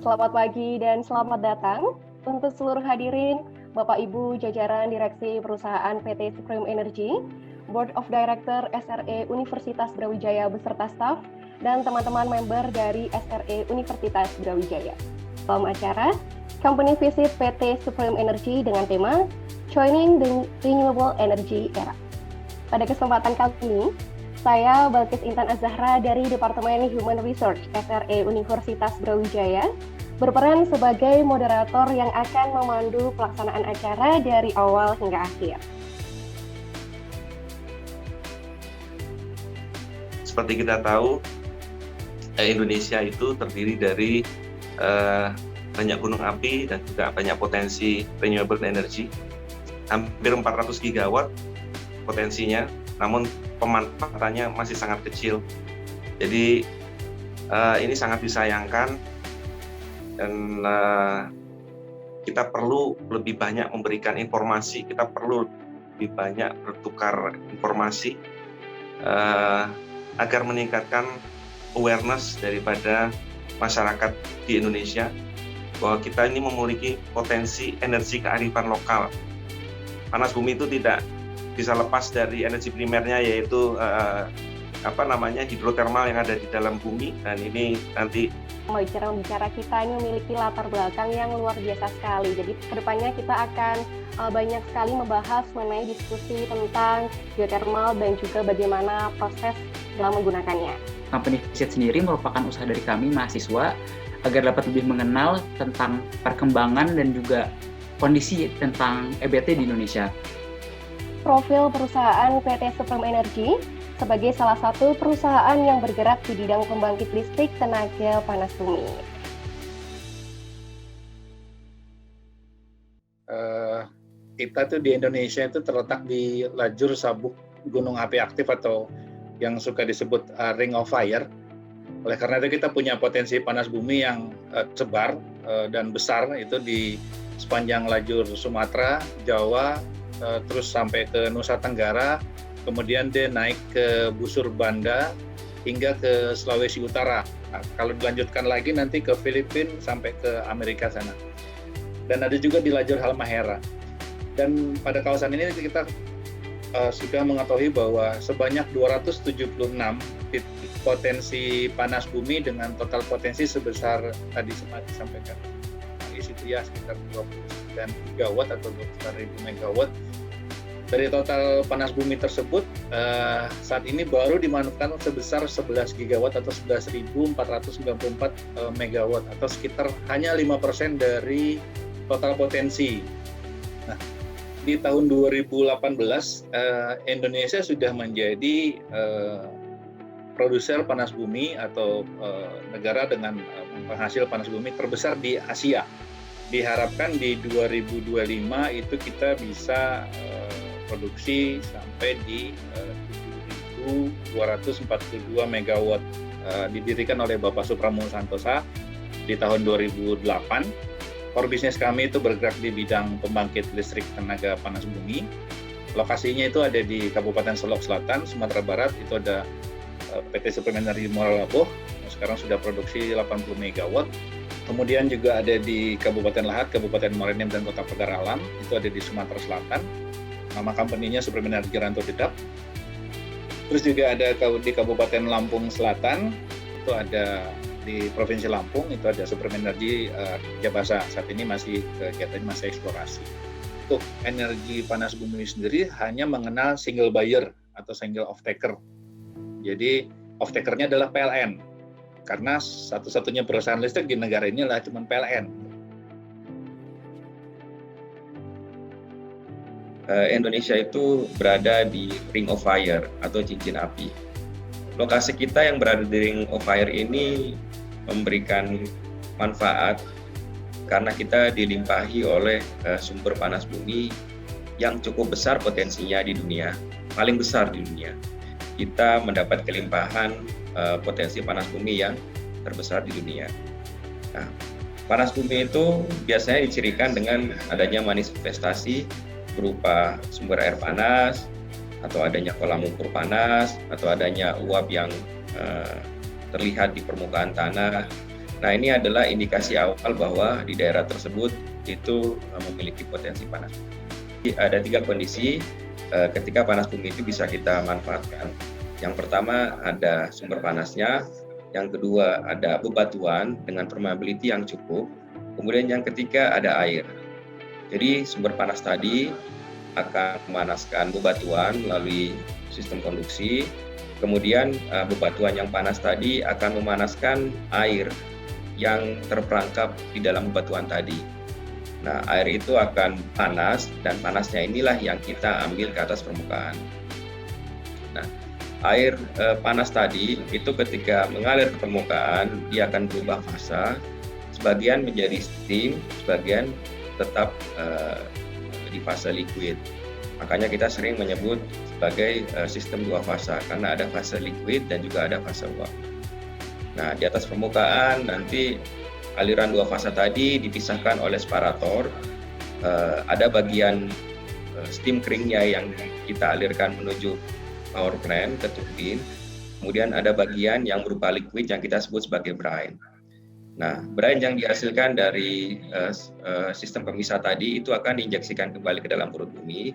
Selamat pagi dan selamat datang untuk seluruh hadirin, Bapak Ibu jajaran Direksi Perusahaan PT Supreme Energy, Board of Director SRE Universitas Brawijaya beserta staf, dan teman-teman member dari SRE Universitas Brawijaya. Dalam acara Company Visit PT Supreme Energy dengan tema Joining the Renewable Energy Era. Pada kesempatan kali ini, saya Balkis Intan Az-Zahra dari Departemen Human Research SRE Universitas Brawijaya berperan sebagai moderator yang akan memandu pelaksanaan acara dari awal hingga akhir. Seperti kita tahu, Indonesia itu terdiri dari banyak gunung api dan juga banyak potensi renewable energy. Hampir 400 gigawatt potensinya, namun pemanfaatannya masih sangat kecil. Jadi ini sangat disayangkan dan kita perlu lebih banyak memberikan informasi, kita perlu lebih banyak bertukar informasi agar meningkatkan awareness daripada masyarakat di Indonesia bahwa kita ini memiliki potensi energi kearifan lokal. Panas bumi itu tidak bisa lepas dari energi primernya, yaitu hidrotermal yang ada di dalam bumi, dan ini nanti Bicara kita ini memiliki latar belakang yang luar biasa sekali. Jadi kedepannya kita akan banyak sekali membahas mengenai diskusi tentang geothermal dan juga bagaimana proses dalam menggunakannya. Company Visit sendiri merupakan usaha dari kami mahasiswa agar dapat lebih mengenal tentang perkembangan dan juga kondisi tentang EBT di Indonesia. Profil perusahaan PT Supreme Energy sebagai salah satu perusahaan yang bergerak di bidang pembangkit listrik tenaga panas bumi. Kita tuh di Indonesia itu terletak di lajur sabuk gunung api aktif atau yang suka disebut Ring of Fire. Oleh karena itu kita punya potensi panas bumi yang sebar dan besar itu di sepanjang lajur Sumatera, Jawa, terus sampai ke Nusa Tenggara, kemudian dia naik ke Busur Banda hingga ke Sulawesi Utara. Nah, kalau dilanjutkan lagi nanti ke Filipina sampai ke Amerika sana. Dan ada juga di lajur Halmahera. Dan pada kawasan ini kita sudah mengetahui bahwa sebanyak 276 titik potensi panas bumi dengan total potensi sebesar tadi sempat disampaikan di situ ya sekitar 29 gigawatt atau 29.000 megawatt. Dari total panas bumi tersebut, saat ini baru dimanfaatkan sebesar 11 gigawatt atau 11.494 megawatt atau sekitar hanya 5% dari total potensi. Nah, di tahun 2018, Indonesia sudah menjadi produser panas bumi atau negara dengan penghasil panas bumi terbesar di Asia. Diharapkan di 2025 itu kita bisa produksi sampai di 7.242 megawatt, didirikan oleh Bapak Supramono Santosa di tahun 2008. Core bisnis kami itu bergerak di bidang pembangkit listrik tenaga panas bumi. Lokasinya itu ada di Kabupaten Solok Selatan, Sumatera Barat. Itu ada PT Supreme Energy Muara Labuh, yang sekarang sudah produksi 80 megawatt. Kemudian juga ada di Kabupaten Lahat, Kabupaten Muaraenim, dan Kota Pagar Alam. Itu ada di Sumatera Selatan. Nama company-nya Supreme Energy Rantau Dedap. Terus juga ada di Kabupaten Lampung Selatan, itu ada di Provinsi Lampung, itu ada Supreme Energy Jabasa. Saat ini masih kegiatannya masih eksplorasi. Untuk energi panas bumi sendiri hanya mengenal single buyer atau single off-taker. Jadi off-takernya adalah PLN, karena satu-satunya perusahaan listrik di negara ini adalah cuma PLN. Indonesia itu berada di Ring of Fire atau cincin api. Lokasi kita yang berada di Ring of Fire ini memberikan manfaat karena kita dilimpahi oleh sumber panas bumi yang cukup besar potensinya di dunia, paling besar di dunia. Kita mendapat kelimpahan potensi panas bumi yang terbesar di dunia. Nah, panas bumi itu biasanya dicirikan dengan adanya manifestasi berupa sumber air panas, atau adanya kolam ukur panas, atau adanya uap yang terlihat di permukaan tanah, Nah, ini adalah indikasi awal bahwa di daerah tersebut itu memiliki potensi panas. Jadi, ada 3 kondisi ketika panas bumi itu bisa kita manfaatkan. Yang pertama ada sumber panasnya, yang kedua ada bebatuan dengan permeability yang cukup, kemudian yang ketiga ada air. Jadi sumber panas tadi akan memanaskan bebatuan melalui sistem konduksi, kemudian bebatuan yang panas tadi akan memanaskan air yang terperangkap di dalam bebatuan tadi. Nah, air itu akan panas dan panasnya inilah yang kita ambil ke atas permukaan. Nah, air panas tadi itu ketika mengalir ke permukaan dia akan berubah fasa, sebagian menjadi steam, sebagian tetap di fase liquid. Makanya kita sering menyebut sebagai sistem 2 fasa karena ada fase liquid dan juga ada fase uap. Nah, di atas permukaan nanti aliran 2 fasa tadi dipisahkan oleh separator. Ada bagian steam keringnya yang kita alirkan menuju power plant ke turbin. Kemudian ada bagian yang berupa liquid yang kita sebut sebagai brine. Nah, brine yang dihasilkan dari sistem pemisah tadi itu akan diinjeksikan kembali ke dalam perut bumi.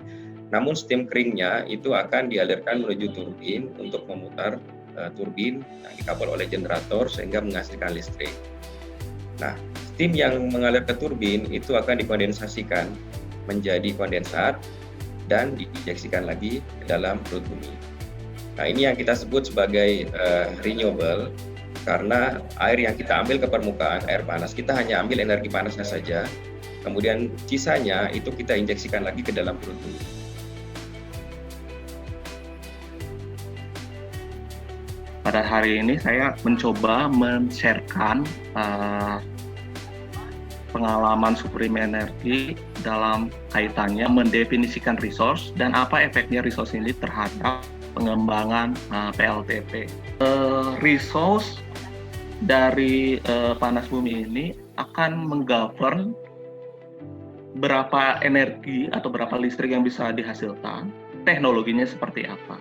Namun steam keringnya itu akan dialirkan menuju turbin untuk memutar turbin yang dikabel oleh generator sehingga menghasilkan listrik. Nah, steam yang mengalir ke turbin itu akan dikondensasikan menjadi kondensat dan diinjeksikan lagi ke dalam perut bumi. Nah, ini yang kita sebut sebagai renewable, karena air yang kita ambil ke permukaan, air panas, kita hanya ambil energi panasnya saja, kemudian sisanya itu kita injeksikan lagi ke dalam perut bumi. Pada hari ini saya mencoba men-sharekan pengalaman Supreme Energy dalam kaitannya mendefinisikan resource dan apa efeknya resource ini terhadap pengembangan PLTP. Resource dari panas bumi ini akan menggovern berapa energi atau berapa listrik yang bisa dihasilkan, teknologinya seperti apa.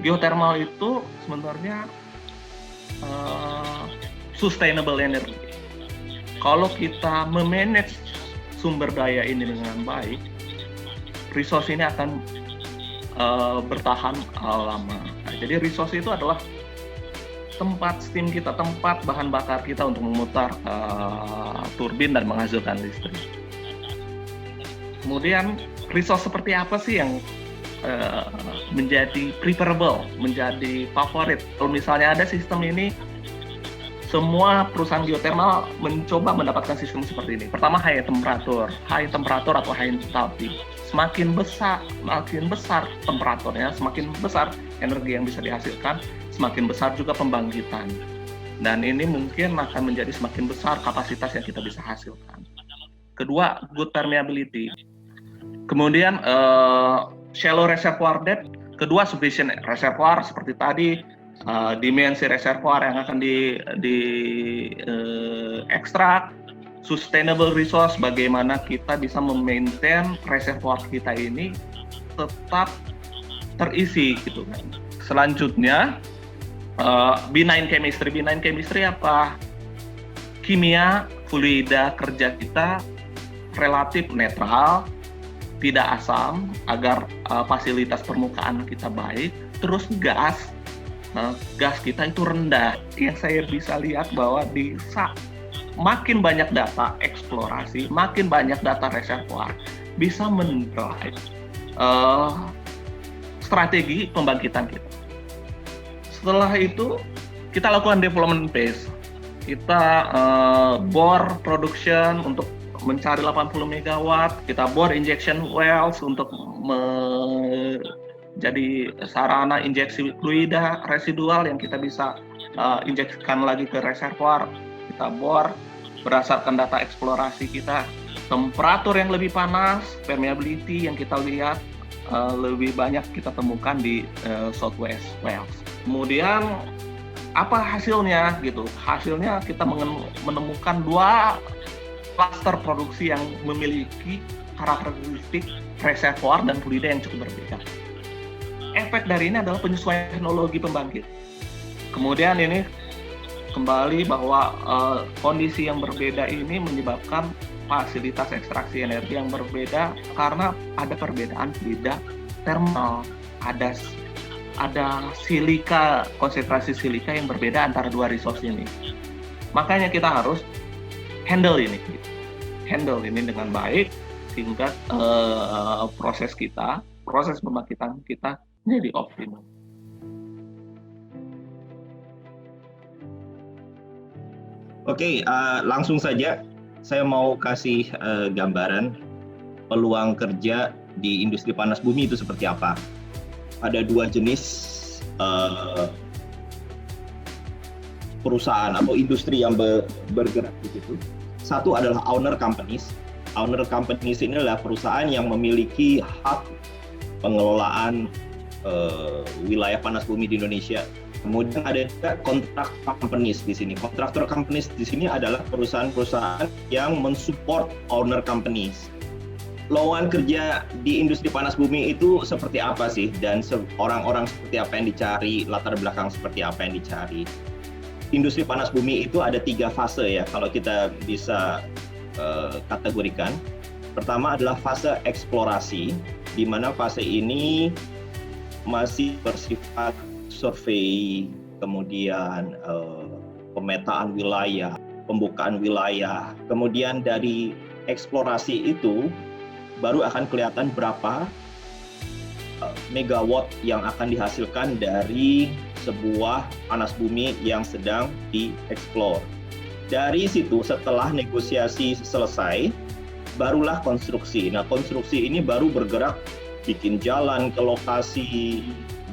Geothermal itu sebenarnya sustainable energy. Kalau kita memanage sumber daya ini dengan baik, resource ini akan bertahan lama. Nah, jadi resource itu adalah tempat steam kita, tempat bahan bakar kita untuk memutar turbin dan menghasilkan listrik. Kemudian resource seperti apa sih yang menjadi preferable, menjadi favorit? Kalau misalnya ada sistem ini, semua perusahaan geothermal mencoba mendapatkan sistem seperti ini. Pertama, high temperatur atau high enthalpy. Semakin besar temperaturnya, semakin besar energi yang bisa dihasilkan, semakin besar juga pembangkitan. Dan ini mungkin akan menjadi semakin besar kapasitas yang kita bisa hasilkan. Kedua, good permeability. Kemudian shallow reservoir depth. Kedua, sufficient reservoir seperti tadi, dimensi reservoir yang akan ekstrak. Sustainable resource, bagaimana kita bisa memaintain reservoir kita ini tetap terisi gitu kan. Selanjutnya benign chemistry. Benign chemistry apa? Kimia fluida kerja kita relatif netral, tidak asam, agar fasilitas permukaan kita baik. Terus gas kita itu rendah. Yang saya bisa lihat bahwa makin banyak data eksplorasi, makin banyak data reservoir, bisa mendrive strategi pembangkitan kita. Setelah itu kita lakukan development phase. Kita bore production untuk mencari 80 megawatt, kita bore injection wells untuk jadi sarana injeksi fluida residual yang kita bisa injeksikan lagi ke reservoir. Kita bor berdasarkan data eksplorasi kita, temperatur yang lebih panas, permeability yang kita lihat lebih banyak kita temukan di Southwest Wales. Kemudian apa hasilnya gitu? Hasilnya kita menemukan 2 klaster produksi yang memiliki karakteristik reservoir dan fluida yang cukup berbeda. Efek dari ini adalah penyesuaian teknologi pembangkit. Kemudian ini kembali bahwa kondisi yang berbeda ini menyebabkan fasilitas ekstraksi energi yang berbeda karena ada perbedaan bidang thermal, ada silika, konsentrasi silika yang berbeda antara dua resource ini. Makanya kita harus handle ini dengan baik sehingga proses pembangkitan kita jadi optimum. Oke, langsung saja saya mau kasih gambaran peluang kerja di industri panas bumi itu seperti apa. Ada dua jenis perusahaan atau industri yang bergerak di situ. Satu adalah owner companies. Owner companies ini adalah perusahaan yang memiliki hak pengelolaan wilayah panas bumi di Indonesia. Kemudian ada juga kontrak companies di sini. Kontraktor companies di sini adalah perusahaan-perusahaan yang mensupport owner companies. Lowongan kerja di industri panas bumi itu seperti apa sih? Dan orang-orang seperti apa yang dicari, latar belakang seperti apa yang dicari? Industri panas bumi itu ada 3 fase ya, kalau kita bisa kategorikan. Pertama adalah fase eksplorasi, di mana fase ini masih bersifat survei, kemudian pemetaan wilayah, pembukaan wilayah. Kemudian dari eksplorasi itu baru akan kelihatan berapa megawatt yang akan dihasilkan dari sebuah panas bumi yang sedang dieksplor. Dari situ setelah negosiasi selesai, barulah konstruksi. Nah, konstruksi ini baru bergerak bikin jalan ke lokasi,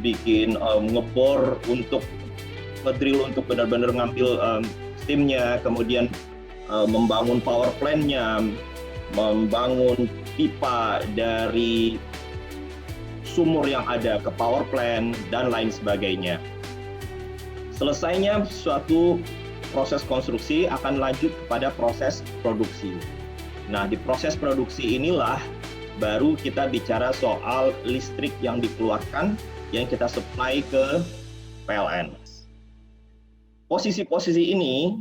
bikin ngebor untuk ngedrill untuk benar-benar ngambil steamnya, kemudian membangun power plant-nya, membangun pipa dari sumur yang ada ke power plant, dan lain sebagainya. Selesainya suatu proses konstruksi akan lanjut kepada proses produksi. Nah, di proses produksi inilah baru kita bicara soal listrik yang dikeluarkan yang kita supply ke PLN. Posisi-posisi ini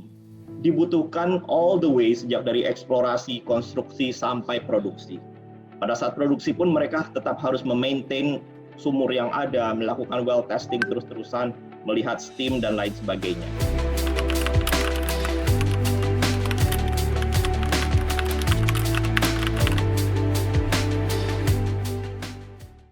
dibutuhkan all the way sejak dari eksplorasi, konstruksi, sampai produksi. Pada saat produksi pun mereka tetap harus memaintain sumur yang ada, melakukan well testing terus-terusan, melihat steam dan lain sebagainya.